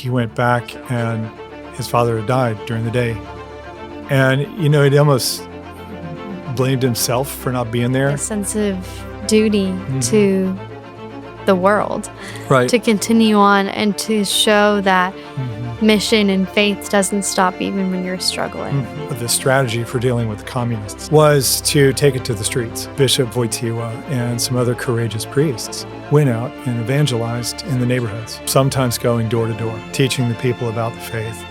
he went back and his father had died during the day. And, he almost blamed himself for not being there. A sense of duty to the world. Right. To continue on and to show that mission and faith doesn't stop even when you're struggling. The strategy for dealing with communists was to take it to the streets. Bishop Wojtyła and some other courageous priests went out and evangelized in the neighborhoods, sometimes going door to door, teaching the people about the faith.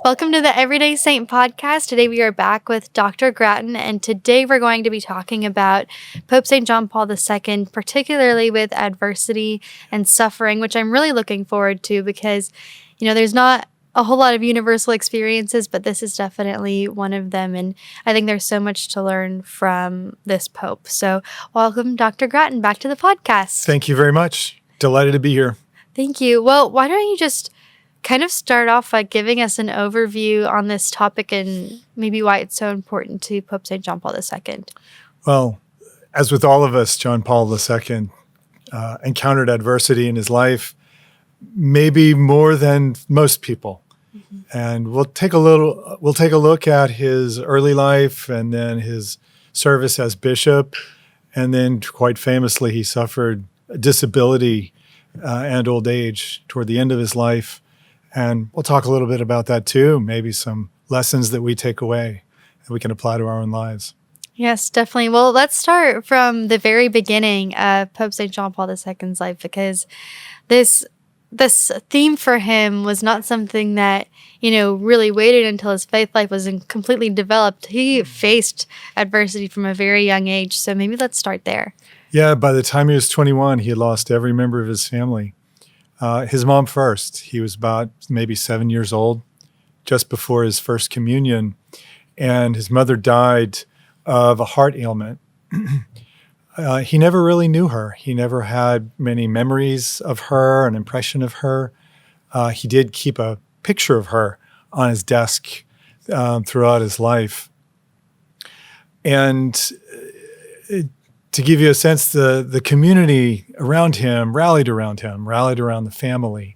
Welcome to the Everyday Saint podcast. Today we are back with Dr. Grattan, and today we're going to be talking about Pope St. John Paul II, particularly with adversity and suffering, which I'm really looking forward to because, there's not a whole lot of universal experiences, but this is definitely one of them, and I think there's so much to learn from this Pope. So welcome, Dr. Grattan, back to the podcast. Thank you very much. Delighted to be here. Thank you. Well, why don't you just kind of start off by giving us an overview on this topic and maybe why it's so important to Pope St. John Paul II. Well, as with all of us, John Paul II encountered adversity in his life, maybe more than most people. And we'll take a look at his early life and then his service as bishop. And then quite famously, he suffered a disability and old age toward the end of his life. And we'll talk a little bit about that too, maybe some lessons that we take away that we can apply to our own lives. Yes, definitely. Well, let's start from the very beginning of Pope St. John Paul II's life, because this theme for him was not something that, really waited until his faith life was completely developed. He faced adversity from a very young age. So maybe let's start there. Yeah, by the time he was 21, he had lost every member of his family. His mom first. He was about maybe 7 years old, just before his first communion, and his mother died of a heart ailment. He never really knew her. He never had many memories of her, an impression of her. He did keep a picture of her on his desk throughout his life. And to give you a sense, the community around him rallied around the family.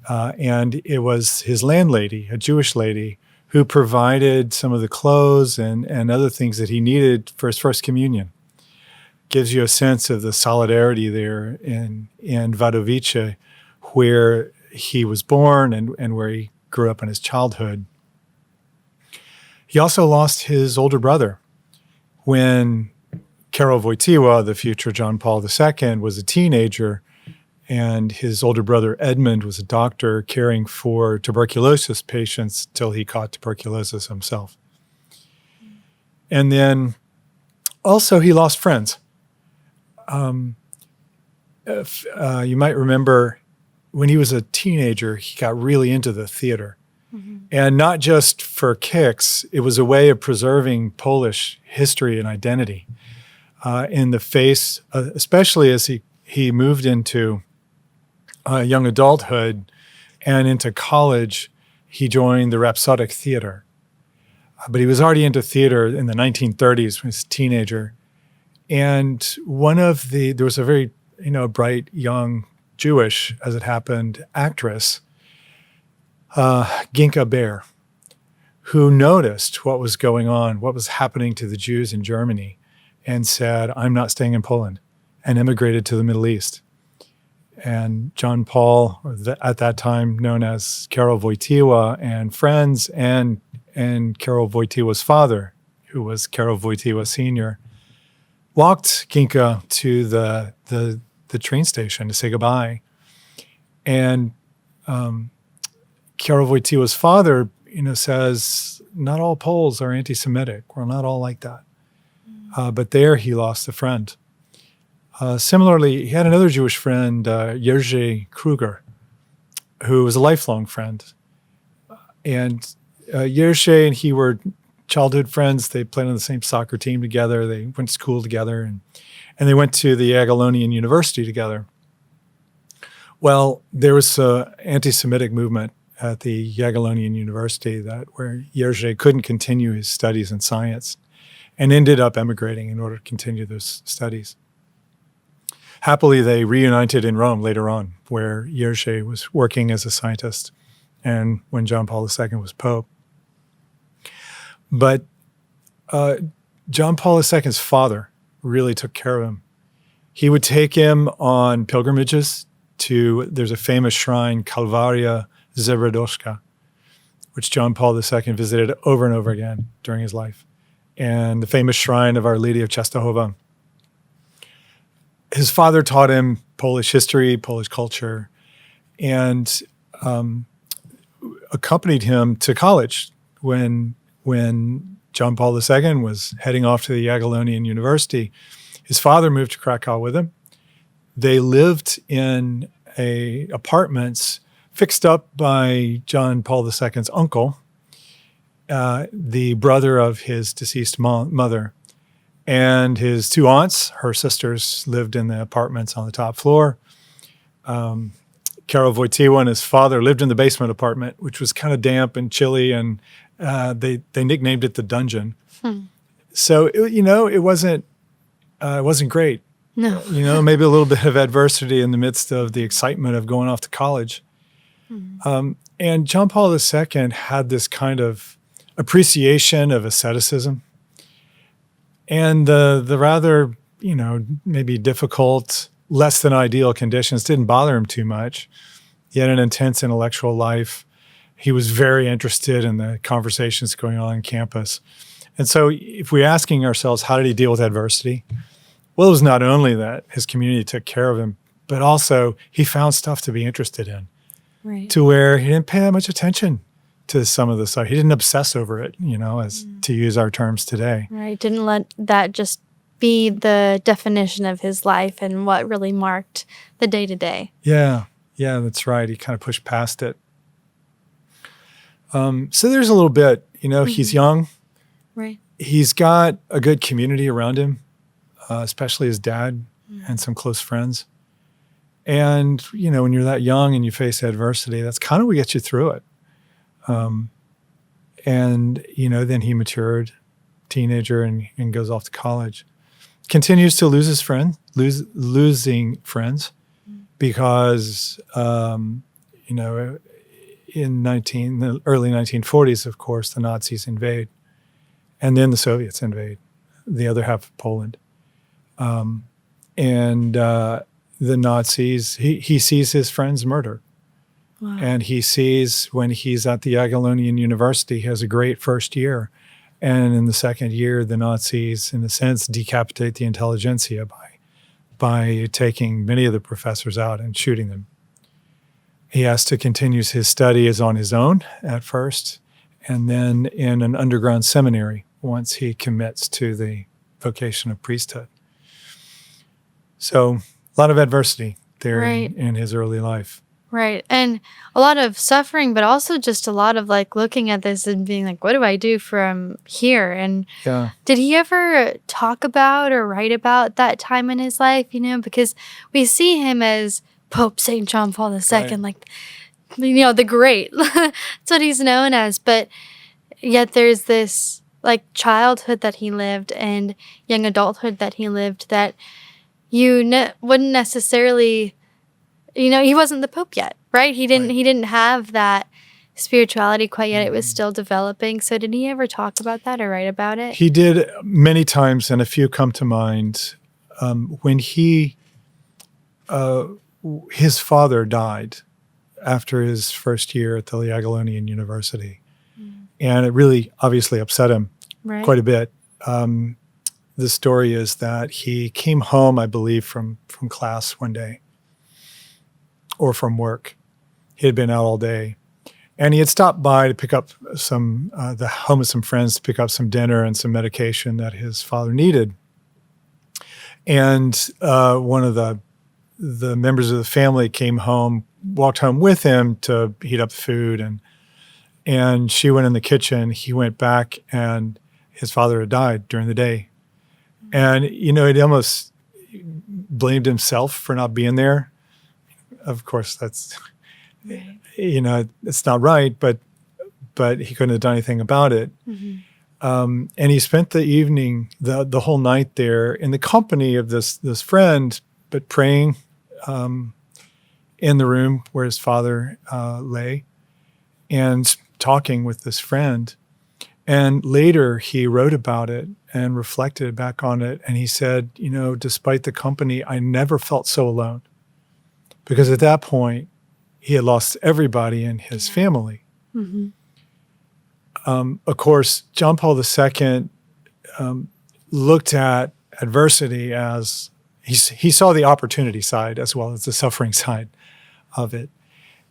And it was his landlady, a Jewish lady, who provided some of the clothes and other things that he needed for his first communion. Gives you a sense of the solidarity there in Wadowice, where he was born and where he grew up in his childhood. He also lost his older brother when Karol Wojtyła, the future John Paul II, was a teenager, and his older brother Edmund was a doctor caring for tuberculosis patients till he caught tuberculosis himself. And then also he lost friends. You might remember when he was a teenager, he got really into the theater. And not just for kicks, it was a way of preserving Polish history and identity. In the face, especially as he moved into young adulthood and into college, he joined the Rhapsodic Theater. But he was already into theater in the 1930s when he was a teenager. And there was a very, bright young Jewish, as it happened, actress, Ginka Bear, who noticed what was going on, what was happening to the Jews in Germany, and said, I'm not staying in Poland, and immigrated to the Middle East. And John Paul, at that time known as Karol Wojtyła, and friends, and Karol Wojtyła's father, who was Karol Wojtyła Sr., walked Ginka to the train station to say goodbye. And Karol Wojtyła's father, says, not all Poles are anti-Semitic. We're not all like that. But there he lost a friend. Similarly, he had another Jewish friend, Jerzy Kruger, who was a lifelong friend. And Jerzy and he were childhood friends. They played on the same soccer team together. They went to school together, and they went to the Jagiellonian University together. Well, there was an anti-Semitic movement at the Jagiellonian University where Jerzy couldn't continue his studies in science and ended up emigrating in order to continue those studies. Happily, they reunited in Rome later on, where Jerzy was working as a scientist and when John Paul II was Pope. But John Paul II's father really took care of him. He would take him on pilgrimages there's a famous shrine, Kalwaria Zebradoshka, which John Paul II visited over and over again during his life, and the famous shrine of Our Lady of Częstochowa. His father taught him Polish history, Polish culture, and accompanied him to college when John Paul II was heading off to the Jagiellonian University. His father moved to Krakow with him. They lived in apartments fixed up by John Paul II's uncle, the brother of his deceased mother. And his two aunts, her sisters, lived in the apartments on the top floor. Karol Wojtyła and his father lived in the basement apartment, which was kind of damp and chilly, and they nicknamed it the dungeon. So, it wasn't great. No. Maybe a little bit of adversity in the midst of the excitement of going off to college. And John Paul II had this kind of appreciation of asceticism. And the rather, maybe difficult, less than ideal conditions didn't bother him too much. He had an intense intellectual life. He was very interested in the conversations going on campus. And so if we're asking ourselves, how did he deal with adversity? Well, it was not only that his community took care of him, but also he found stuff to be interested in, right, to where he didn't pay that much attention to some of the stuff. He didn't obsess over it, as to use our terms today. Right. Didn't let that just be the definition of his life and what really marked the day-to-day. Yeah, that's right. He kind of pushed past it. So there's a little bit, he's young. Right. He's got a good community around him, especially his dad and some close friends. And, when you're that young and you face adversity, that's kind of what gets you through it. And, then he matured, teenager, and goes off to college. Continues to lose his losing friends because, in the early 1940s, of course, the Nazis invade. And then the Soviets invade the other half of Poland. The Nazis, he sees his friends murdered. Wow. And he sees when he's at the Jagiellonian University, he has a great first year. And in the second year, the Nazis, in a sense, decapitate the intelligentsia by taking many of the professors out and shooting them. He has to continue his studies on his own at first, and then in an underground seminary once he commits to the vocation of priesthood. So a lot of adversity there in his early life. Right. And a lot of suffering, but also just a lot of looking at this and being like, what do I do from here? And did he ever talk about or write about that time in his life? Because we see him as Pope St. John Paul II, the great. That's what he's known as. But yet there's this childhood that he lived and young adulthood that he lived that wouldn't necessarily, he wasn't the Pope yet, right? He didn't have that spirituality quite yet. It was still developing. So did he ever talk about that or write about it? He did many times, and a few come to mind. When his father died after his first year at the Jagiellonian University. And it really obviously upset him quite a bit. The story is that he came home, I believe, from class one day or from work. He had been out all day. And he had stopped by to pick up the home of some friends to pick up some dinner and some medication that his father needed. And one of the members of the family walked home with him to heat up the food. And she went in the kitchen. He went back, and his father had died during the day. And, he almost blamed himself for not being there. Of course, that's, it's not right, but he couldn't have done anything about it. And he spent the evening, the whole night there in the company of this friend, but praying in the room where his father lay and talking with this friend. And later he wrote about it and reflected back on it. And he said, despite the company, I never felt so alone. Because at that point, he had lost everybody in his family. Mm-hmm. Of course, John Paul II looked at adversity as he saw the opportunity side as well as the suffering side of it.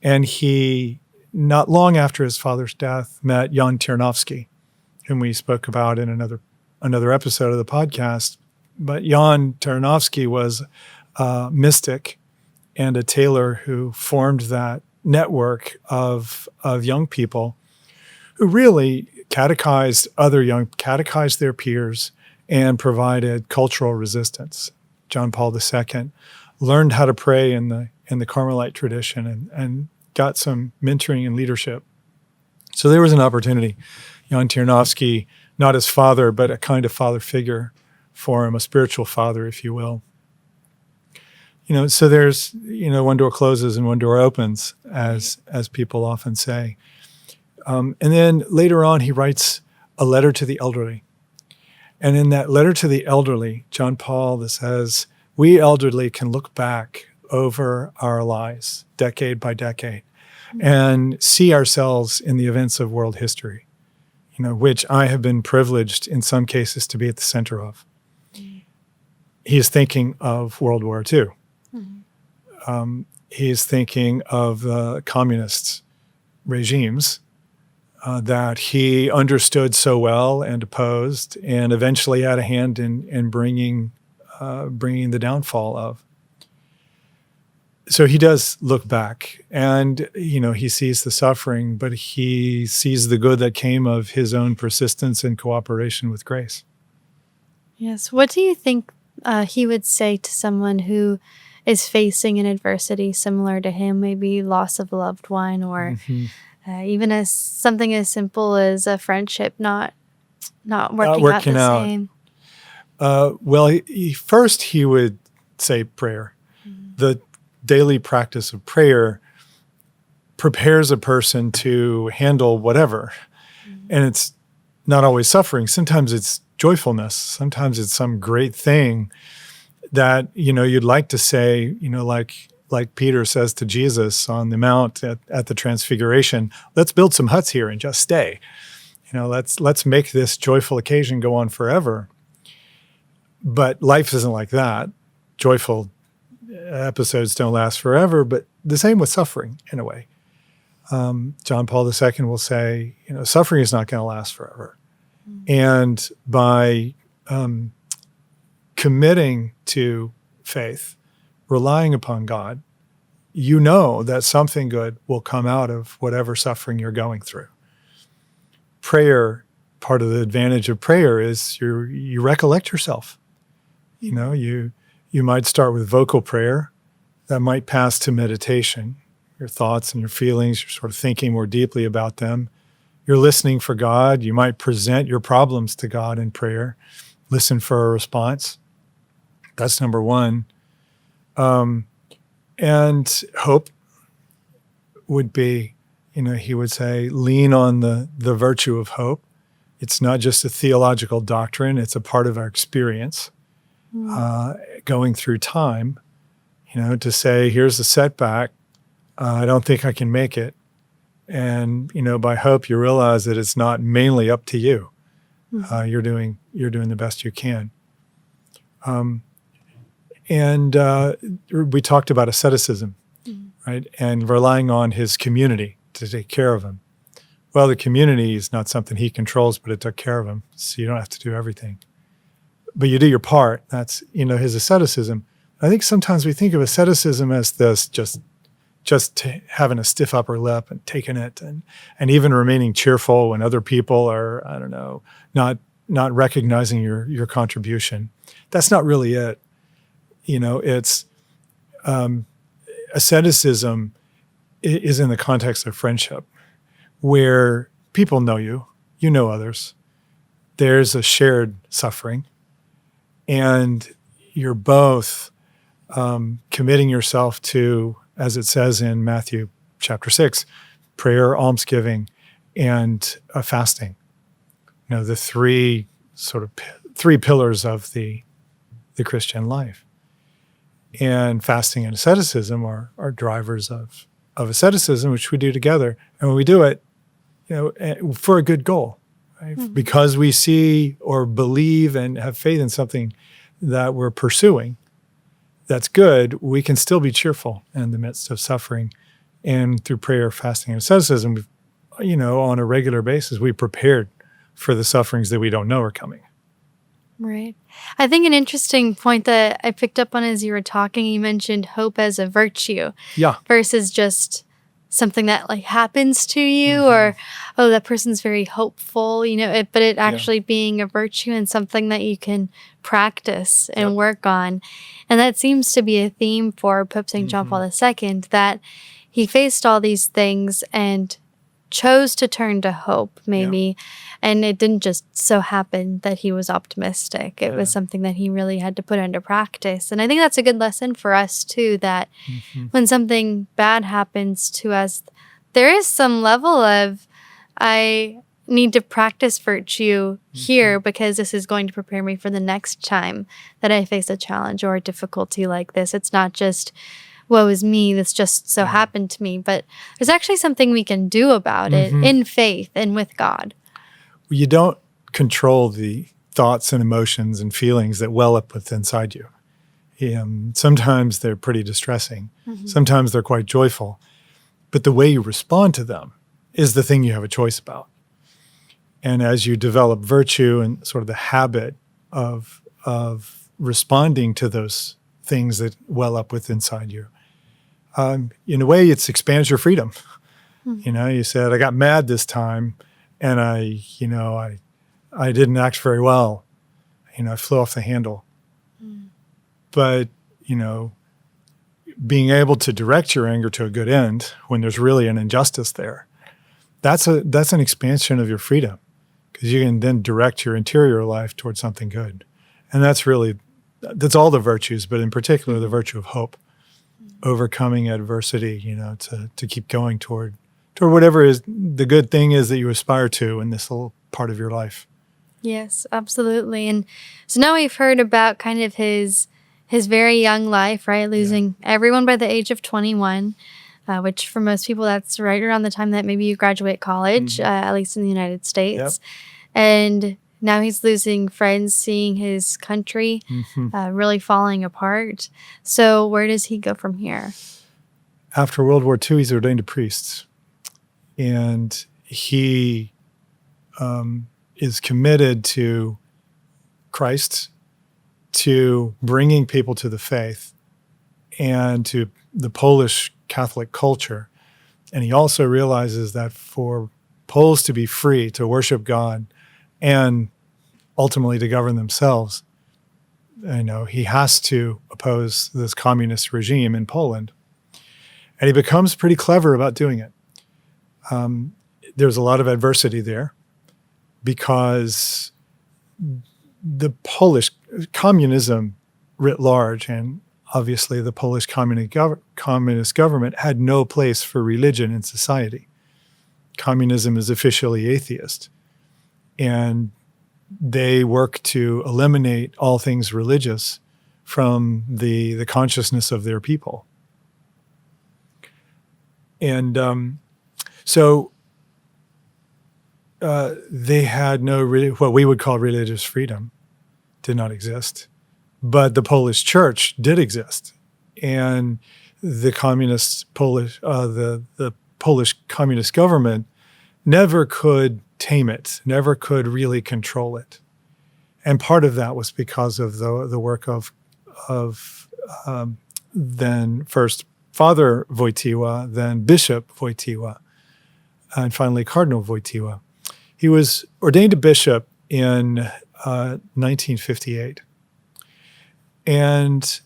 And he, not long after his father's death, met Jan Tyrnavsky, whom we spoke about in another episode of the podcast. But Jan Tyrnavsky was a mystic and a tailor who formed that network of young people who really catechized their peers and provided cultural resistance. John Paul II learned how to pray in the Carmelite tradition and got some mentoring and leadership. So there was an opportunity. Jan Tyrnavsky, not his father, but a kind of father figure for him, a spiritual father, if you will. So there's, one door closes and one door opens, as people often say. And then later on, he writes a letter to the elderly. And in that letter to the elderly, John Paul says, we elderly can look back over our lives, decade by decade, and see ourselves in the events of world history, which I have been privileged in some cases to be at the center of. He is thinking of World War II. He is thinking of the communist regimes that he understood so well and opposed, and eventually had a hand in bringing the downfall of. So he does look back, and he sees the suffering, but he sees the good that came of his own persistence and cooperation with grace. Yes. What do you think he would say to someone who is facing an adversity similar to him, maybe loss of a loved one, or even as something as simple as a friendship not working out the same? Well, first he would say prayer. The daily practice of prayer prepares a person to handle whatever. And it's not always suffering. Sometimes it's joyfulness. Sometimes it's some great thing that, you'd like to say, like Peter says to Jesus on the Mount at the Transfiguration, let's build some huts here and just stay. Let's make this joyful occasion go on forever. But life isn't like that. Joyful episodes don't last forever, but the same with suffering in a way. John Paul II will say, suffering is not going to last forever. And by committing to faith, relying upon God, that something good will come out of whatever suffering you're going through. Prayer, part of the advantage of prayer is you recollect yourself. You might start with vocal prayer that might pass to meditation. Your thoughts and your feelings, you're sort of thinking more deeply about them. You're listening for God. You might present your problems to God in prayer, listen for a response. That's number one. And hope would be, he would say, lean on the virtue of hope. It's not just a theological doctrine. It's a part of our experience going through time, to say, here's a setback. I don't think I can make it. And, by hope, you realize that it's not mainly up to you. You're doing the best you can. And we talked about asceticism, right? And relying on his community to take care of him. Well, the community is not something he controls, but it took care of him, so you don't have to do everything. But you do your part. That's, his asceticism. I think sometimes we think of asceticism as this just having a stiff upper lip and taking it and even remaining cheerful when other people are, not recognizing your contribution. That's not really it. It's asceticism is in the context of friendship, where people know you know others. There's a shared suffering, and you're both committing yourself to, as it says in Matthew chapter 6, prayer, almsgiving, and fasting. The three pillars of the Christian life. And fasting and asceticism are drivers of asceticism, which we do together. And when we do it, for a good goal, right? Mm-hmm. Because we see or believe and have faith in something that we're pursuing that's good, we can still be cheerful in the midst of suffering. And through prayer, fasting, and asceticism, on a regular basis, we prepared for the sufferings that we don't know are coming. Right. I think an interesting point that I picked up on as you were talking, you mentioned hope as a virtue. Yeah. Versus just something that happens to you, mm-hmm. or, oh, that person's very hopeful, but it actually being a virtue and something that you can practice and work on. And that seems to be a theme for Pope St. John Paul II, that he faced all these things and chose to turn to hope, maybe. And it didn't just so happen that he was optimistic. It was something that he really had to put into practice. And I think that's a good lesson for us, too, that when something bad happens to us, there is some level of, I need to practice virtue here because this is going to prepare me for the next time that I face a challenge or a difficulty like this. It's not just, woe is me, this just so happened to me. But there's actually something we can do about it in faith and with God. You don't control the thoughts and emotions and feelings that well up within inside you. Sometimes they're pretty distressing. Sometimes they're quite joyful. But the way you respond to them is the thing you have a choice about. And as you develop virtue and sort of the habit of responding to those things that well up within inside you, in a way, it expands your freedom. You said, I got mad this time, and I didn't act very well. I flew off the handle. But, being able to direct your anger to a good end when there's really an injustice there, that's an expansion of your freedom, because you can then direct your interior life towards something good. And that's all the virtues, but in particular the virtue of hope, overcoming adversity, to keep going toward whatever is the good thing is that you aspire to in this little part of your life. Yes, absolutely. And so now we've heard about kind of his very young life, right? Losing everyone by the age of 21, which for most people, that's right around the time that maybe you graduate college, at least in the United States. And now he's losing friends, seeing his country really falling apart. So where does he go from here? After World War II, he's ordained a priest. And he is committed to Christ, to bringing people to the faith, and to the Polish Catholic culture. And he also realizes that for Poles to be free to worship God and ultimately to govern themselves, he has to oppose this communist regime in Poland. And he becomes pretty clever about doing it. There's a lot of adversity there because the Polish communism writ large, and obviously the Polish communist government, had no place for religion in society. Communism is officially atheist, and they work to eliminate all things religious from the consciousness of their people. And so they had what we would call religious freedom, did not exist. But the Polish church did exist. And the Polish communist government never could tame it, never could really control it. And part of that was because of the work of then first Father Wojtyła, then Bishop Wojtyła, and finally Cardinal Wojtyła. He was ordained a bishop in 1958. And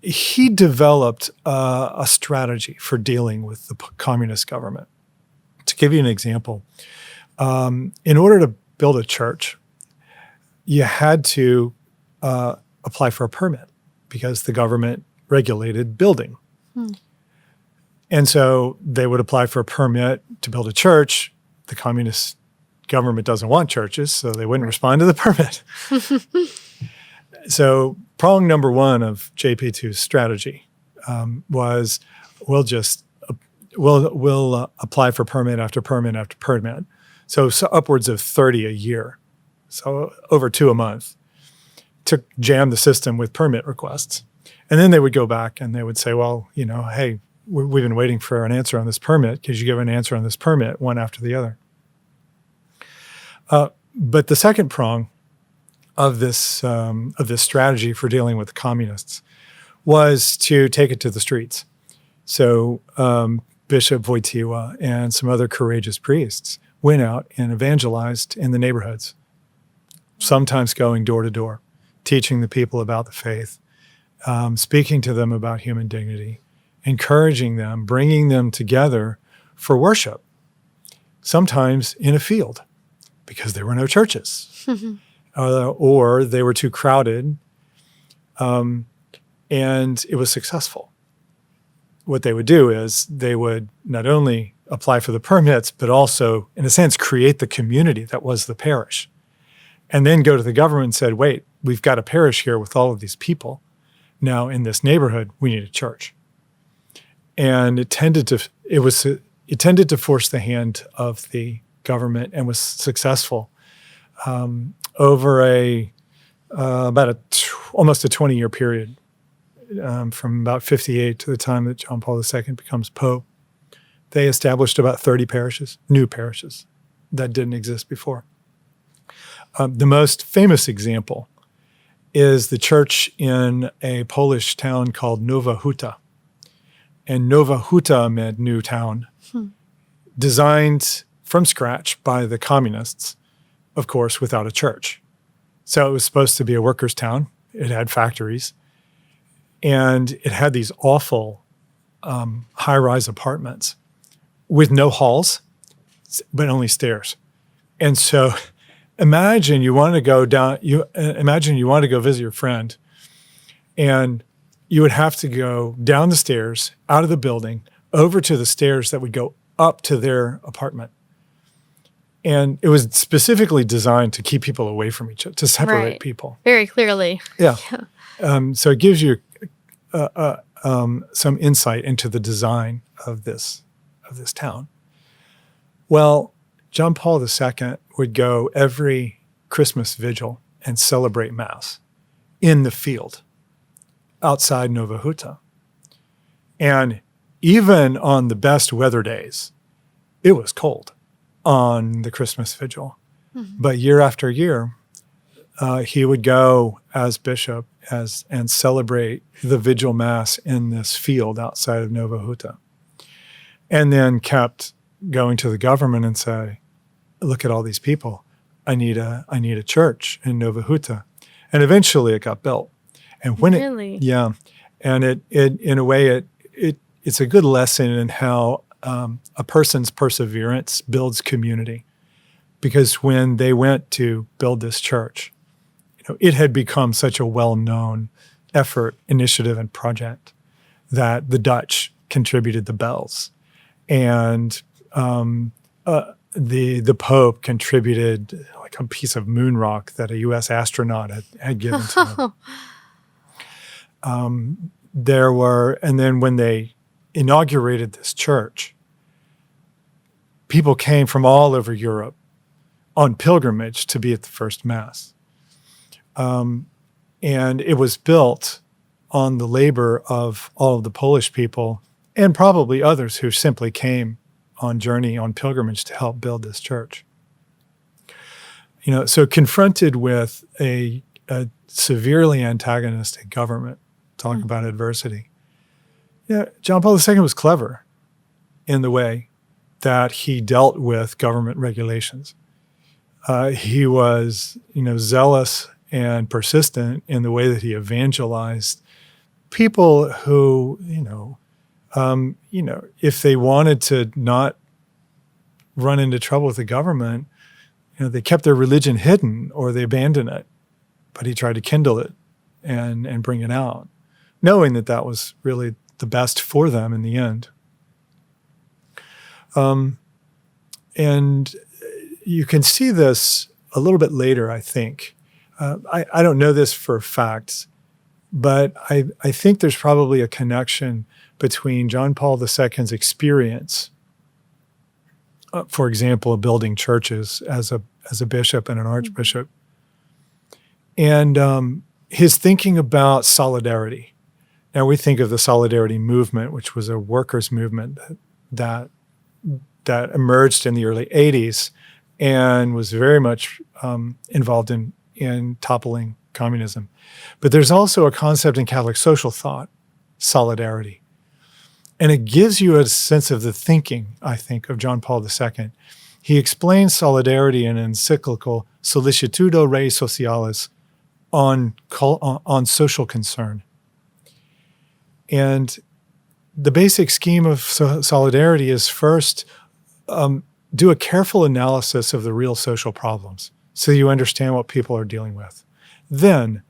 he developed a strategy for dealing with the communist government. To give you an example, in order to build a church, you had to apply for a permit because the government regulated building. Hmm. And so they would apply for a permit to build a church. The communist government doesn't want churches, so they wouldn't respond to the permit. So prong number one of JP2's strategy was we'll apply for permit after permit after permit. So upwards of 30 a year. So over 2 a month to jam the system with permit requests. And then they would go back and they would say, well, hey, we've been waiting for an answer on this permit. Could you give an answer on this permit, one after the other? But the second prong of this strategy for dealing with the communists was to take it to the streets. So Bishop Wojtyła and some other courageous priests went out and evangelized in the neighborhoods, sometimes going door to door, teaching the people about the faith, speaking to them about human dignity, encouraging them, bringing them together for worship, sometimes in a field because there were no churches or they were too crowded, and it was successful. What they would do is they would not only apply for the permits, but also, in a sense, create the community that was the parish, and then go to the government and said, wait, we've got a parish here with all of these people. Now in this neighborhood, we need a church. And it tended to force the hand of the government and was successful over almost a 20-year period, from about 58 to the time that John Paul II becomes Pope. They established about 30 parishes, new parishes that didn't exist before. The most famous example is the church in a Polish town called Nowa Huta. And Nowa Huta meant new town, designed from scratch by the communists, of course, without a church. So it was supposed to be a workers' town. It had factories. And it had these awful high-rise apartments with no halls, but only stairs. And so imagine you want to go visit your friend, and you would have to go down the stairs, out of the building, over to the stairs that would go up to their apartment. And it was specifically designed to keep people away from each other, to separate people. Very clearly. Yeah. So it gives you some insight into the design of this town. Well, John Paul II would go every Christmas vigil and celebrate Mass in the field outside Nowa Huta. And even on the best weather days, it was cold on the Christmas vigil. Mm-hmm. But year after year, he would go as bishop and celebrate the vigil Mass in this field outside of Nowa Huta. And then kept going to the government and say, look at all these people. I need a church in Nowa Huta. And eventually it got built. And when and it in a way it's a good lesson in how a person's perseverance builds community. Because when they went to build this church, it had become such a well-known effort, initiative, and project that the Dutch contributed the bells, and the Pope contributed like a piece of moon rock that a U.S. astronaut had given to him. And then when they inaugurated this church, people came from all over Europe on pilgrimage to be at the first Mass. And it was built on the labor of all of the Polish people and probably others who simply came on pilgrimage to help build this church. So confronted with a severely antagonistic government, talking about adversity, John Paul II was clever in the way that he dealt with government regulations. He was, zealous and persistent in the way that he evangelized people who, if they wanted to not run into trouble with the government, they kept their religion hidden or they abandoned it. But he tried to kindle it and bring it out knowing that that was really the best for them in the end. And you can see this a little bit later, I think. I don't know this for a fact, but I think there's probably a connection between John Paul II's experience, for example, of building churches as a bishop and an archbishop, and his thinking about solidarity. Now, we think of the solidarity movement, which was a workers' movement that emerged in the early 80s and was very much involved in toppling communism. But there's also a concept in Catholic social thought, solidarity. And it gives you a sense of the thinking, I think, of John Paul II. He explains solidarity in an encyclical Solicitudo Rei Socialis on social concern. And the basic scheme of solidarity is first, do a careful analysis of the real social problems so you understand what people are dealing with. Then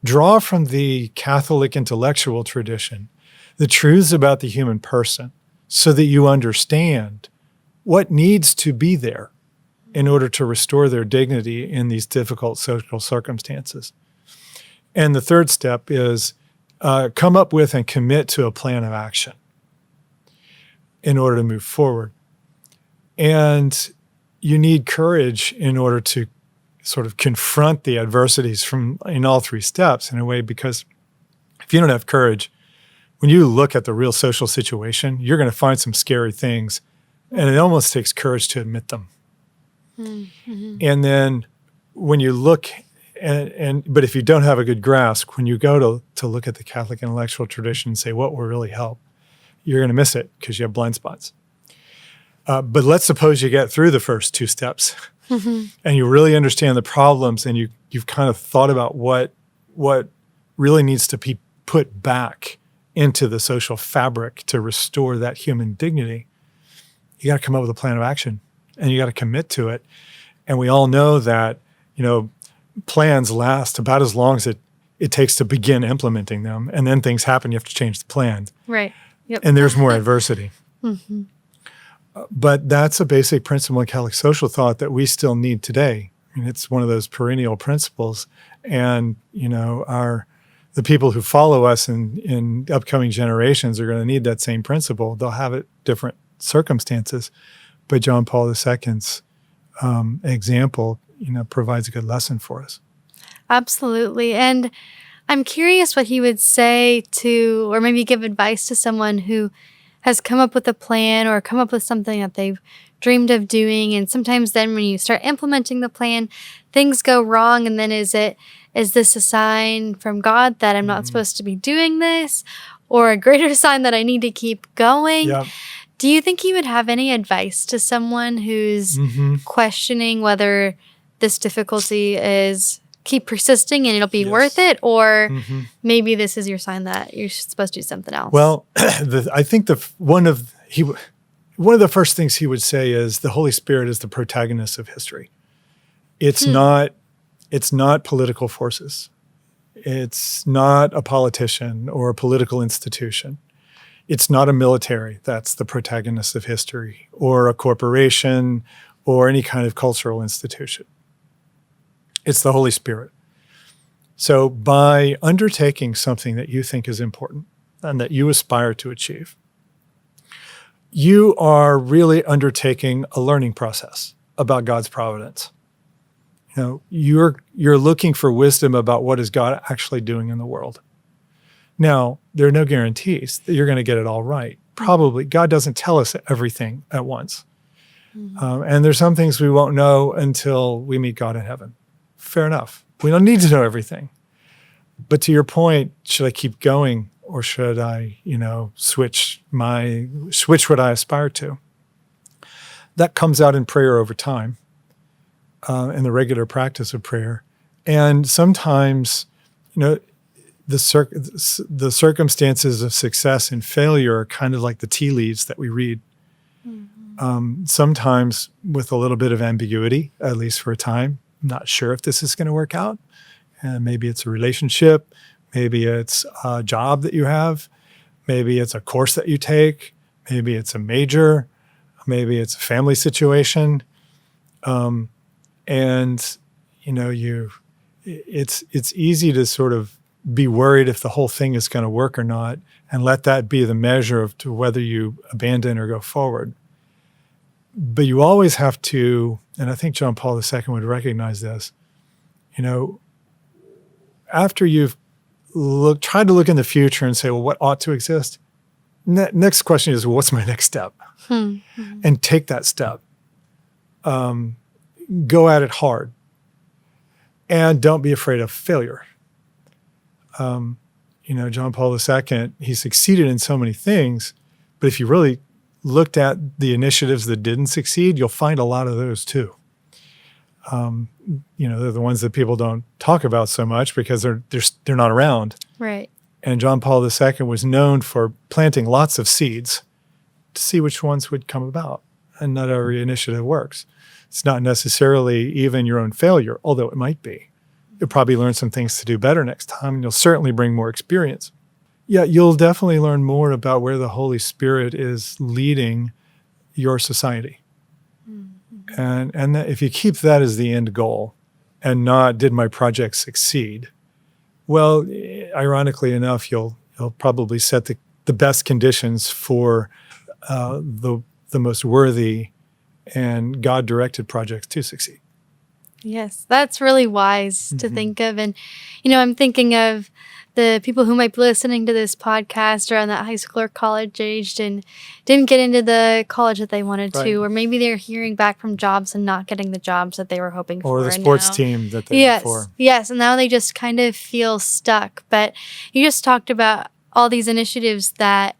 draw from the Catholic intellectual tradition the truths about the human person so that you understand what needs to be there in order to restore their dignity in these difficult social circumstances. And the third step is come up with and commit to a plan of action in order to move forward. And you need courage in order to sort of confront the adversities in all three steps in a way, because if you don't have courage, when you look at the real social situation, you're going to find some scary things, and it almost takes courage to admit them. Mm-hmm. And then when you look, but if you don't have a good grasp, when you go to look at the Catholic intellectual tradition and say, what will really help, you're going to miss it because you have blind spots. But let's suppose you get through the first two steps and you really understand the problems, and you've kind of thought about what really needs to be put back into the social fabric to restore that human dignity. You got to come up with a plan of action, and you got to commit to it. And we all know that, plans last about as long as it takes to begin implementing them, and then things happen. You have to change the plan. Right. Yep. And there's more adversity. Mm-hmm. But that's a basic principle in Catholic social thought that we still need today. I mean, it's one of those perennial principles. And, the people who follow us in upcoming generations are going to need that same principle. They'll have it different circumstances. But John Paul II's example, provides a good lesson for us. Absolutely. And I'm curious what he would say to, or maybe give advice to someone who has come up with a plan or come up with something that they've dreamed of doing. And sometimes then when you start implementing the plan, things go wrong. And then is this a sign from God that I'm not supposed to be doing this, or a greater sign that I need to keep going? Yep. Do you think he would have any advice to someone who's questioning whether this difficulty is keep persisting and it'll be worth it, or maybe this is your sign that you're supposed to do something else? Well, I think one of the first things he would say is the Holy Spirit is the protagonist of history. It's not political forces. It's not a politician or a political institution. It's not a military that's the protagonist of history, or a corporation, or any kind of cultural institution. It's the Holy Spirit. So by undertaking something that you think is important and that you aspire to achieve, you are really undertaking a learning process about God's providence. You're looking for wisdom about what is God actually doing in the world. Now, there are no guarantees that you're going to get it all right. Probably God doesn't tell us everything at once. And there's some things we won't know until we meet God in heaven. Fair enough. We don't need to know everything. But to your point, should I keep going, or should I, switch what I aspire to? That comes out in prayer over time, in the regular practice of prayer. And sometimes, the circumstances of success and failure are kind of like the tea leaves that we read. Sometimes with a little bit of ambiguity, at least for a time. I'm not sure if this is going to work out. And maybe it's a relationship. Maybe it's a job that you have. Maybe it's a course that you take. Maybe it's a major. Maybe it's a family situation. And it's easy to sort of be worried if the whole thing is going to work or not, and let that be the measure of to whether you abandon or go forward. But you always have to, and I think John Paul II would recognize this, after you've tried to look in the future and say, well, what ought to exist? Next question is, well, what's my next step? And take that step. Go at it hard. And don't be afraid of failure. John Paul II, he succeeded in so many things, but if you really looked at the initiatives that didn't succeed, you'll find a lot of those too. They're the ones that people don't talk about so much because they're not around. Right. And John Paul II was known for planting lots of seeds to see which ones would come about. And not every initiative works. It's not necessarily even your own failure, although it might be. You'll probably learn some things to do better next time, and you'll certainly bring more experience. Yeah, you'll definitely learn more about where the Holy Spirit is leading your society. And that if you keep that as the end goal and not, did my project succeed? Well, ironically enough, you'll probably set the best conditions for the most worthy and God-directed projects to succeed. Yes, that's really wise to think of. And, I'm thinking of the people who might be listening to this podcast around that high school or college aged and didn't get into the college that they wanted to, or maybe they're hearing back from jobs and not getting the jobs that they were hoping for. Or the sports team that they went for. Yes, and now they just kind of feel stuck. But you just talked about all these initiatives that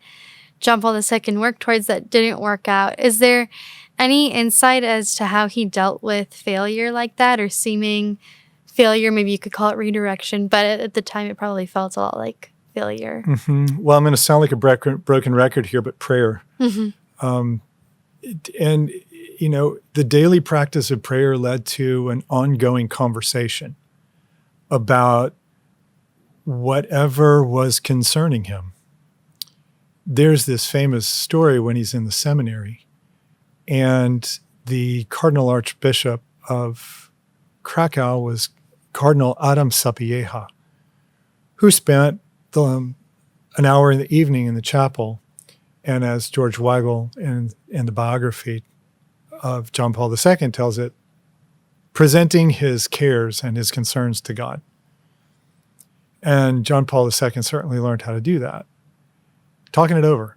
John Paul II worked towards that didn't work out. Is there any insight as to how he dealt with failure like that, or seeming failure? Maybe you could call it redirection, but at the time it probably felt a lot like failure. Well, I'm going to sound like a broken record here, but prayer. The daily practice of prayer led to an ongoing conversation about whatever was concerning him. There's this famous story when he's in the seminary, and the Cardinal Archbishop of Krakow was Cardinal Adam Sapieha, who spent an hour in the evening in the chapel, and as George Weigel in the biography of John Paul II tells it, presenting his cares and his concerns to God. And John Paul II certainly learned how to do that, talking it over.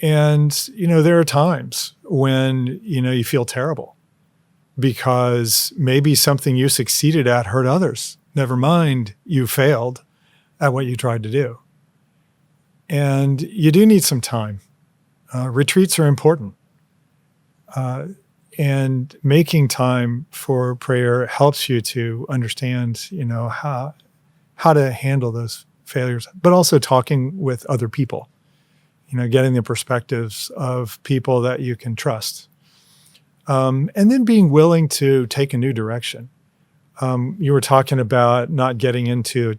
There are times when, you feel terrible because maybe something you succeeded at hurt others. Never mind, you failed at what you tried to do. And you do need some time. Retreats are important. And making time for prayer helps you to understand, how to handle those failures, but also talking with other people. Getting the perspectives of people that you can trust. And then being willing to take a new direction. You were talking about not getting into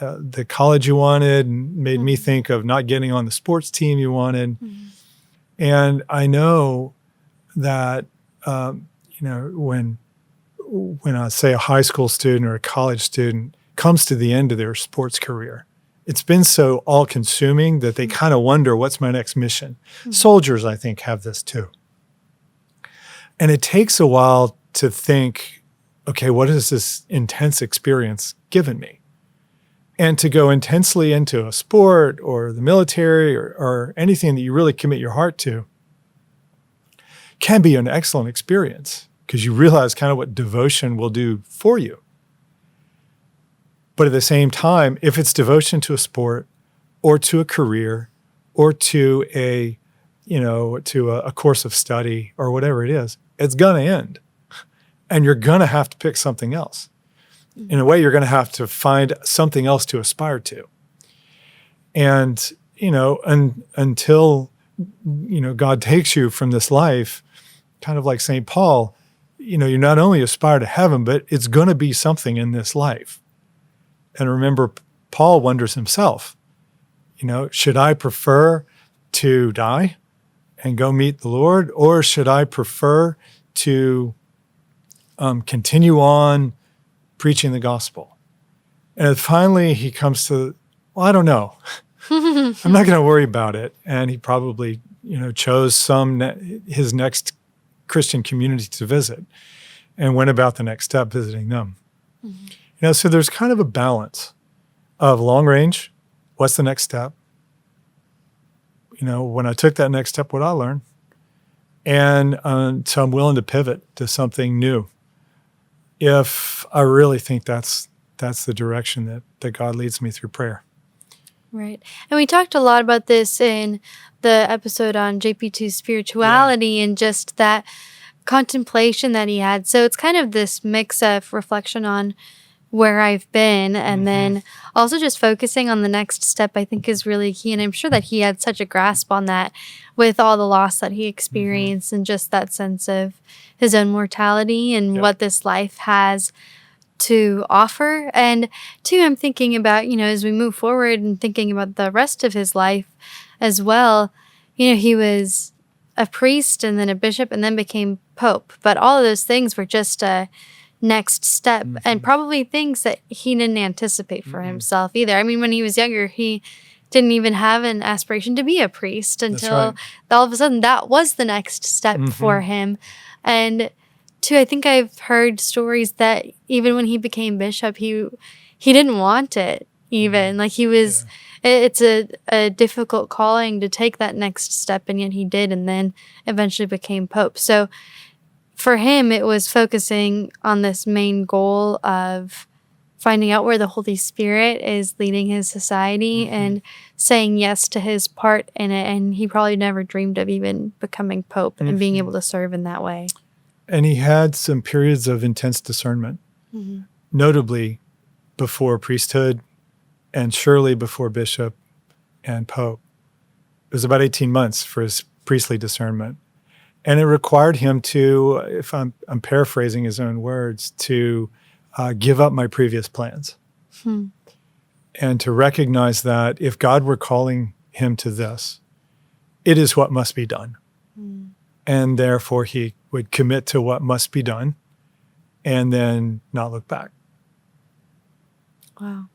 the college you wanted, and made me think of not getting on the sports team you wanted. And I know that, when I say a high school student or a college student comes to the end of their sports career, it's been so all-consuming that they kind of wonder, what's my next mission? Soldiers, I think, have this too. And it takes a while to think, okay, what has this intense experience given me? And to go intensely into a sport or the military or anything that you really commit your heart to can be an excellent experience because you realize kind of what devotion will do for you. But at the same time, if it's devotion to a sport or to a career or to a course of study or whatever it is, it's going to end. And you're going to have to pick something else. In a way, you're going to have to find something else to aspire to. And, until, God takes you from this life, kind of like St. Paul, you not only aspire to heaven, but it's going to be something in this life. And remember, Paul wonders himself, should I prefer to die and go meet the Lord, or should I prefer to continue on preaching the gospel? And finally he comes to, well, I don't know. I'm not going to worry about it. And he probably, chose his next Christian community to visit and went about the next step, visiting them. Mm-hmm. So there's kind of a balance of long range. What's the next step? When I took that next step, what I learned. And so I'm willing to pivot to something new if I really think that's the direction that God leads me through prayer. Right. And we talked a lot about this in the episode on JP2's spirituality and just that contemplation that he had. So it's kind of this mix of reflection on where I've been and then also just focusing on the next step, I think is really key. And I'm sure that he had such a grasp on that with all the loss that he experienced and just that sense of his own mortality and what this life has to offer. And two, I'm thinking about, as we move forward and thinking about the rest of his life as well, he was a priest and then a bishop and then became pope. But all of those things were just a next step and probably things that he didn't anticipate for himself either. I mean, when he was younger, he didn't even have an aspiration to be a priest until all of a sudden that was the next step for him. And two, I think I've heard stories that even when he became bishop, he didn't want it even. Like he was, it's a difficult calling to take that next step, and yet he did, and then eventually became pope. So for him, it was focusing on this main goal of finding out where the Holy Spirit is leading his society and saying yes to his part in it. And he probably never dreamed of even becoming pope and being able to serve in that way. And he had some periods of intense discernment, notably before priesthood and surely before bishop and pope. It was about 18 months for his priestly discernment. And it required him to, if I'm paraphrasing his own words, to give up my previous plans. And to recognize that if God were calling him to this, it is what must be done. And therefore he would commit to what must be done and then not look back. Wow.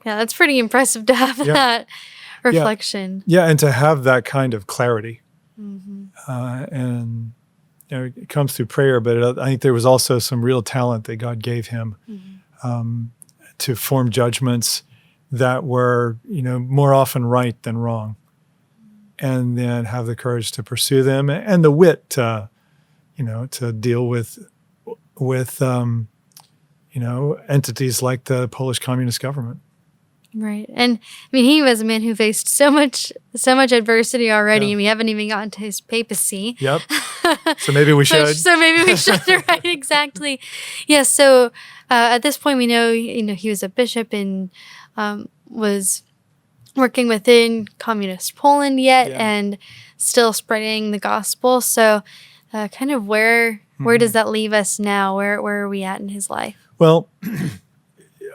Yeah, that's pretty impressive to have that reflection. Yeah, and to have that kind of clarity. And it comes through prayer, but I think there was also some real talent that God gave him to form judgments that were, more often right than wrong, and then have the courage to pursue them and the wit to, to deal with entities like the Polish Communist government. Right. And I mean, he was a man who faced so much adversity already, and we haven't even gotten to his papacy. Yep. So maybe we should. So maybe we should, right, exactly. Yeah, so at this point we know, he was a bishop and was working within communist Poland and still spreading the gospel. So kind of where does that leave us now? Where are we at in his life? Well,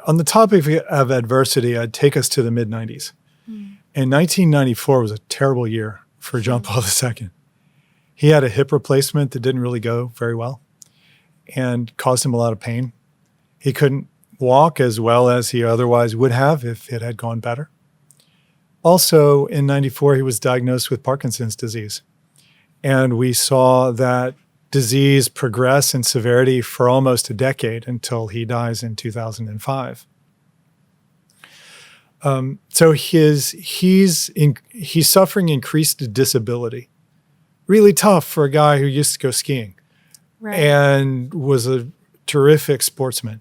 on the topic of adversity, I'd take us to the mid-90s. And 1994 was a terrible year for John Paul II. He had a hip replacement that didn't really go very well and caused him a lot of pain. He couldn't walk as well as he otherwise would have if it had gone better. Also, in 94, he was diagnosed with Parkinson's disease. And we saw that disease progress in severity for almost a decade until he dies in 2005. So he's suffering increased disability. Really tough for a guy who used to go skiing and was a terrific sportsman,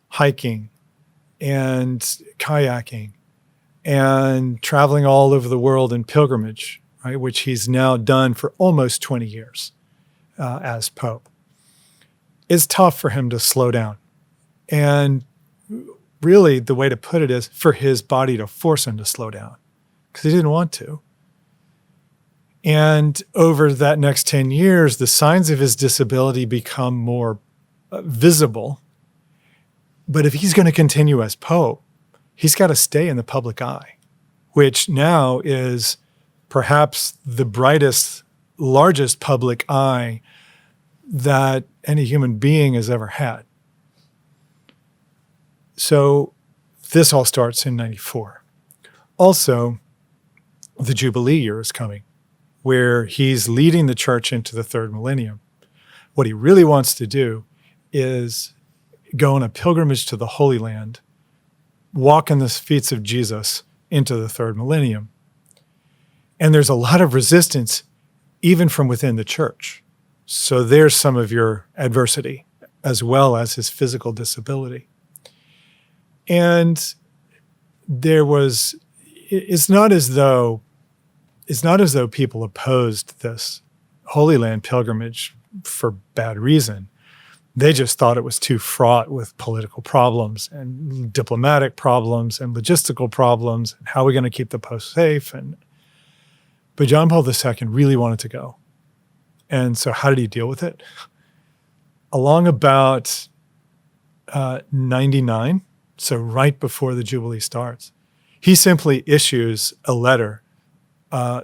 hiking and kayaking and traveling all over the world in pilgrimage, right, which he's now done for almost 20 years. As Pope. It's tough for him to slow down. And really the way to put it is for his body to force him to slow down because he didn't want to. And over that next 10 years, the signs of his disability become more visible, But if he's going to continue as Pope, he's got to stay in the public eye, which now is perhaps the brightest, largest public eye that any human being has ever had. So this all starts in 94. Also, the Jubilee year is coming, where he's leading the church into the third millennium. What he really wants to do is go on a pilgrimage to the Holy Land, walk in the feet of Jesus into the third millennium. And there's a lot of resistance, even from within the church. So there's some of your adversity, as well as his physical disability. And it's not as though people opposed this Holy Land pilgrimage for bad reason. They just thought it was too fraught with political problems and diplomatic problems and logistical problems. And how are we going to keep the Pope safe? But John Paul II really wanted to go. And so how did he deal with it? Along about 99, so right before the Jubilee starts, he simply issues a letter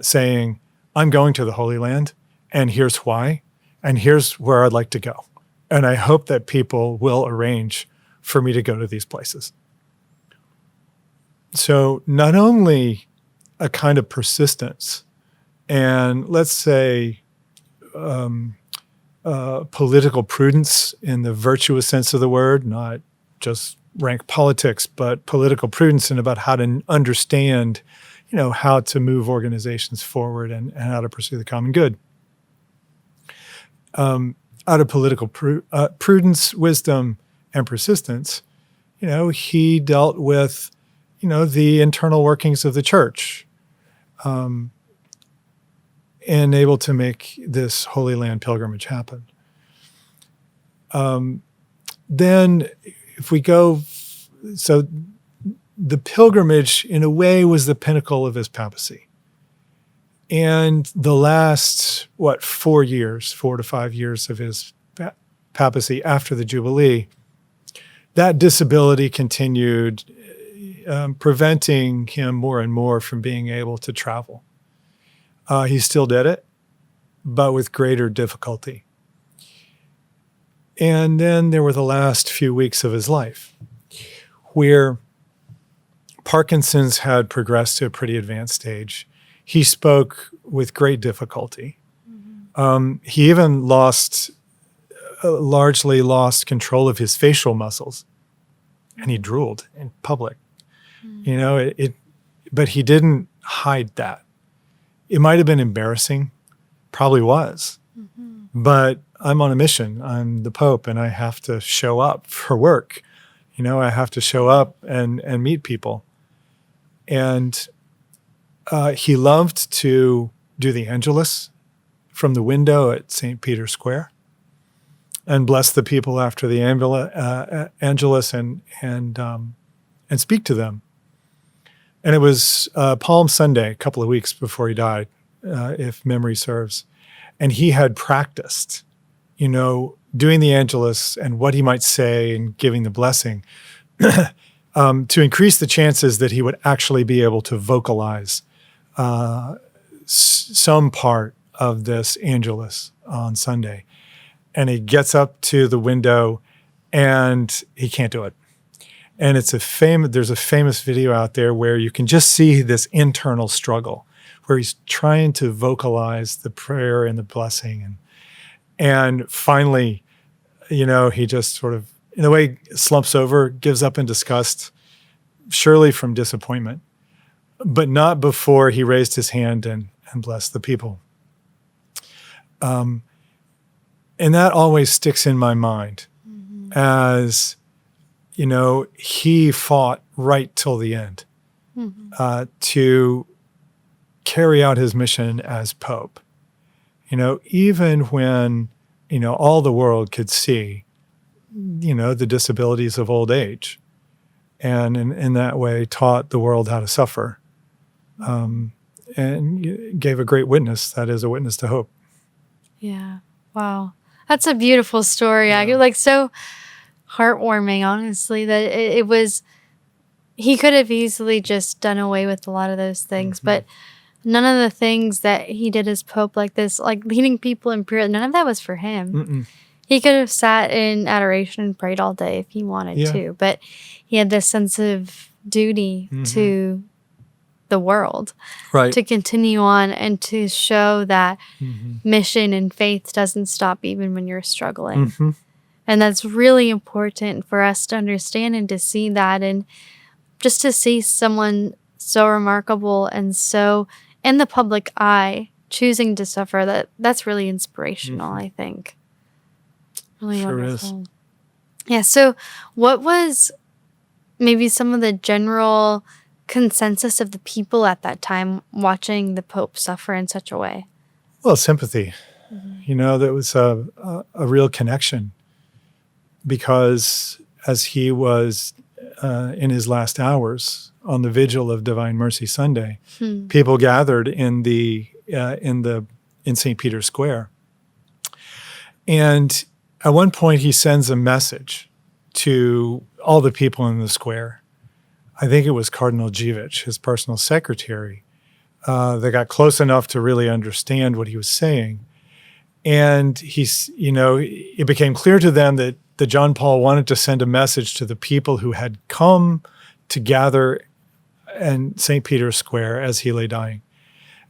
saying, I'm going to the Holy Land, and here's why, and here's where I'd like to go. And I hope that people will arrange for me to go to these places. So not only a kind of persistence and, let's say, political prudence in the virtuous sense of the word, not just rank politics, but political prudence and about how to understand, how to move organizations forward and how to pursue the common good. Out of political prudence, wisdom, and persistence, he dealt with, the internal workings of the church, and able to make this Holy Land pilgrimage happen. Then if we go, so the pilgrimage in a way was the pinnacle of his papacy. And the last, 4 to 5 years of his papacy after the Jubilee, that disability continued, preventing him more and more from being able to travel. He still did it, but with greater difficulty. And then there were the last few weeks of his life, where Parkinson's had progressed to a pretty advanced stage. He spoke with great difficulty. Mm-hmm. He even largely lost control of his facial muscles, and he drooled in public. Mm-hmm. But he didn't hide that. It might have been embarrassing, probably was, mm-hmm. But I'm on a mission. I'm the Pope, and I have to show up for work. I have to show up and meet people. And he loved to do the Angelus from the window at St. Peter's Square and bless the people after the Angelus and speak to them. And it was Palm Sunday, a couple of weeks before he died, if memory serves. And he had practiced, doing the Angelus and what he might say and giving the blessing to increase the chances that he would actually be able to vocalize some part of this Angelus on Sunday. And he gets up to the window and he can't do it. And there's a famous video out there where you can just see this internal struggle where he's trying to vocalize the prayer and the blessing. And finally, he just sort of, in a way, slumps over, gives up in disgust, surely from disappointment, but not before he raised his hand and blessed the people. And that always sticks in my mind, mm-hmm. as, he fought right till the end, mm-hmm. To carry out his mission as Pope. Even when, all the world could see, the disabilities of old age, and in that way taught the world how to suffer, and gave a great witness, that is a witness to hope. Yeah. Wow. That's a beautiful story. Yeah. So heartwarming, honestly, that it was, he could have easily just done away with a lot of those things, but none of the things that he did as Pope, like this, like leading people in prayer, none of that was for him. Mm-mm. He could have sat in adoration and prayed all day if he wanted to, but he had this sense of duty to the world, Right. to continue on and to show that Mm-hmm. mission and faith doesn't stop even when you're struggling. Mm-hmm. And that's really important for us to understand and to see that, and just to see someone so remarkable and so in the public eye choosing to suffer, that's really inspirational, I think. Really Sure wonderful. Yeah, so what was maybe some of the general consensus of the people at that time watching the Pope suffer in such a way? Well, sympathy. There was a real connection, because as he was in his last hours on the vigil of Divine Mercy Sunday, people gathered in St. Peter's Square. And at one point, he sends a message to all the people in the square. I think it was Cardinal Givich, his personal secretary, that got close enough to really understand what he was saying. And it became clear to them that John Paul wanted to send a message to the people who had come to gather in St. Peter's Square as he lay dying.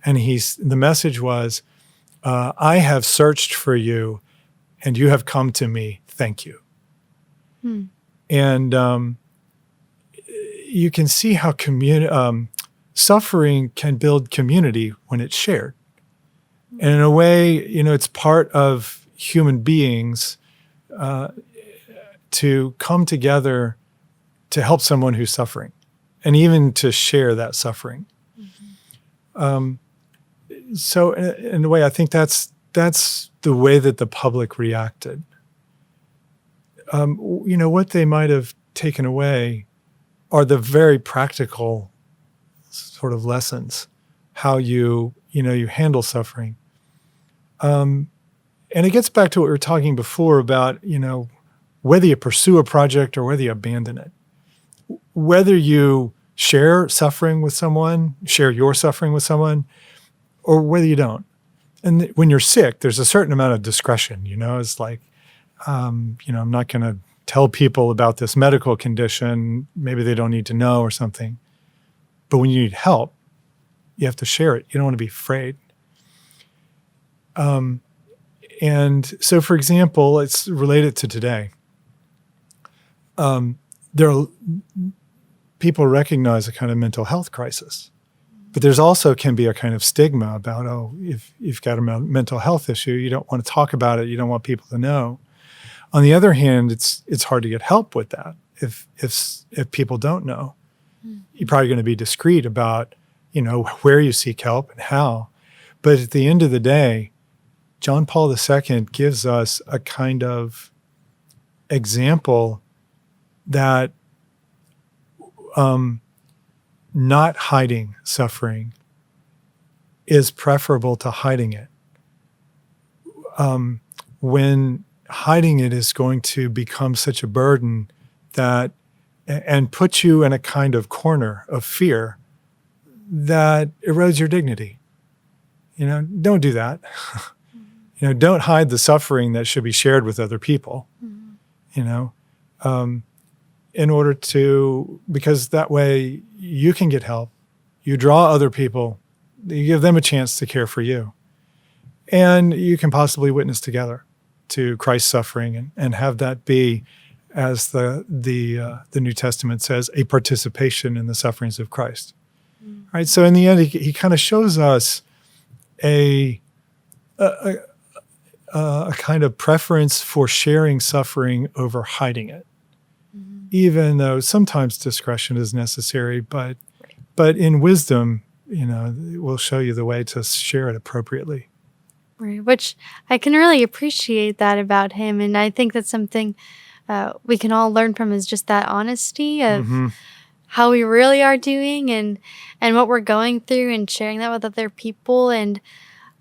And the message was, I have searched for you, and you have come to me. Thank you. And you can see how suffering can build community when it's shared. And in a way, it's part of human beings to come together to help someone who's suffering, and even to share that suffering. So in a way, I think that's the way that the public reacted. What they might have taken away are the very practical sort of lessons, how you handle suffering. And it gets back to what we were talking before about, whether you pursue a project or whether you abandon it, whether you share your suffering with someone, or whether you don't. And when you're sick, there's a certain amount of discretion, it's like, I'm not going to tell people about this medical condition. Maybe they don't need to know or something. But when you need help, you have to share it. You don't want to be afraid. And so, for example, it's related to today. People recognize a kind of mental health crisis, but there's also can be a kind of stigma about, if you've got a mental health issue, you don't want to talk about it. You don't want people to know. On the other hand, it's hard to get help with that. If people don't know, you're probably going to be discreet about, where you seek help and how. But at the end of the day, John Paul II gives us a kind of example that not hiding suffering is preferable to hiding it. When hiding it is going to become such a burden and put you in a kind of corner of fear that erodes your dignity. Don't do that. Don't hide the suffering that should be shared with other people. In order because that way you can get help. You draw other people, you give them a chance to care for you. And you can possibly witness together to Christ's suffering and have that be, as the New Testament says, a participation in the sufferings of Christ. Right? So in the end, he kind of shows us a kind of preference for sharing suffering over hiding it, even though sometimes discretion is necessary. But in wisdom, it will show you the way to share it appropriately. Right, which I can really appreciate that about him, and I think that's something we can all learn from, is just that honesty of how we really are doing and what we're going through, and sharing that with other people. And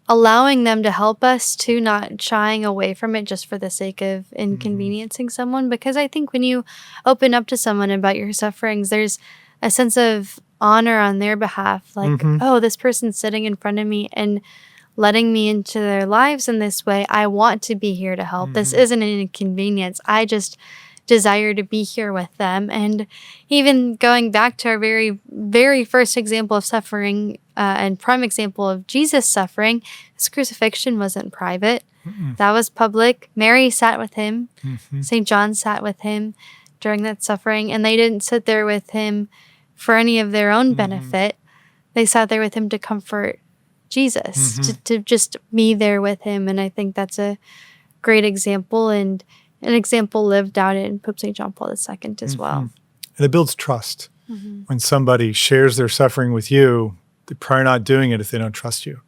allowing them to help us to not shying away from it just for the sake of inconveniencing someone. Because I think when you open up to someone about your sufferings, there's a sense of honor on their behalf. Like, oh, this person's sitting in front of me and letting me into their lives in this way. I want to be here to help. This isn't an inconvenience. I just desire to be here with them. And even going back to our very, very first example of suffering and prime example of Jesus suffering, his crucifixion wasn't private. That was public. Mary sat with him. St. John sat with him during that suffering. And they didn't sit there with him for any of their own benefit. They sat there with him to comfort Jesus, to just be there with him. And I think that's a great example, and an example lived out in Pope St. John Paul II as well. And it builds trust. When somebody shares their suffering with you, they're probably not doing it if they don't trust you.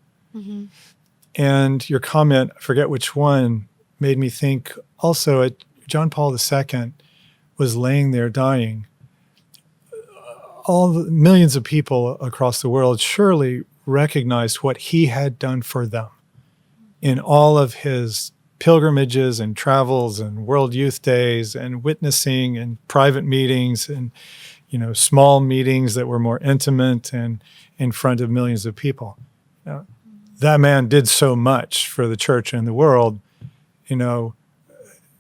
And your comment, I forget which one, made me think also John Paul II was laying there dying. All the millions of people across the world surely recognized what he had done for them in all of his pilgrimages and travels and World Youth Days and witnessing and private meetings and, small meetings that were more intimate and in front of millions of people. That man did so much for the church and the world,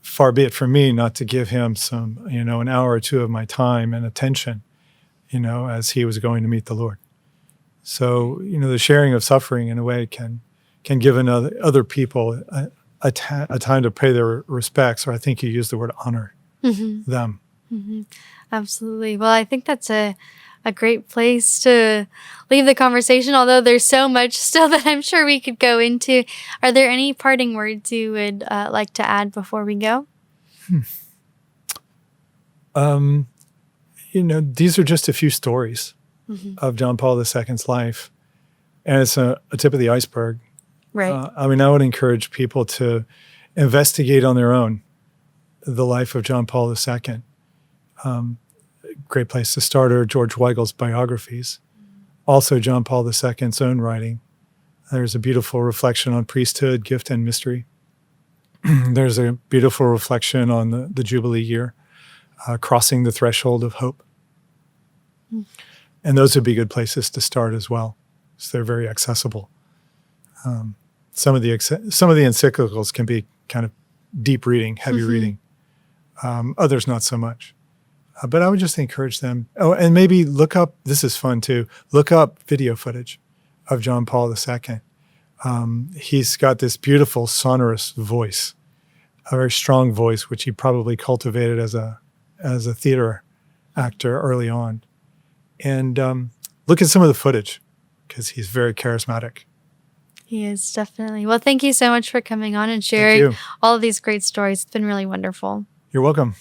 far be it from me not to give him some, an hour or two of my time and attention, as he was going to meet the Lord. So, the sharing of suffering in a way can give other people a time to pay their respects, or I think you used the word honor them. Absolutely. Well, I think that's a great place to leave the conversation, although there's so much still that I'm sure we could go into. Are there any parting words you would like to add before we go? These are just a few stories of John Paul II's life, and it's a tip of the iceberg. Right. I would encourage people to investigate on their own the life of John Paul II. Great place to start are George Weigel's biographies. Also John Paul II's own writing. There's a beautiful reflection on priesthood, gift, and mystery. There's a beautiful reflection on the Jubilee year, crossing the threshold of hope. And those would be good places to start as well. So they're very accessible. Some of the encyclicals can be kind of deep reading, heavy reading. Others not so much. But I would just encourage them. Oh, and maybe look up, this is fun too, look up video footage of John Paul II. He's got this beautiful sonorous voice, a very strong voice, which he probably cultivated as a theater actor early on. And look at some of the footage, because he's very charismatic. He is, definitely. Well, thank you so much for coming on and sharing all of these great stories. It's been really wonderful. You're welcome.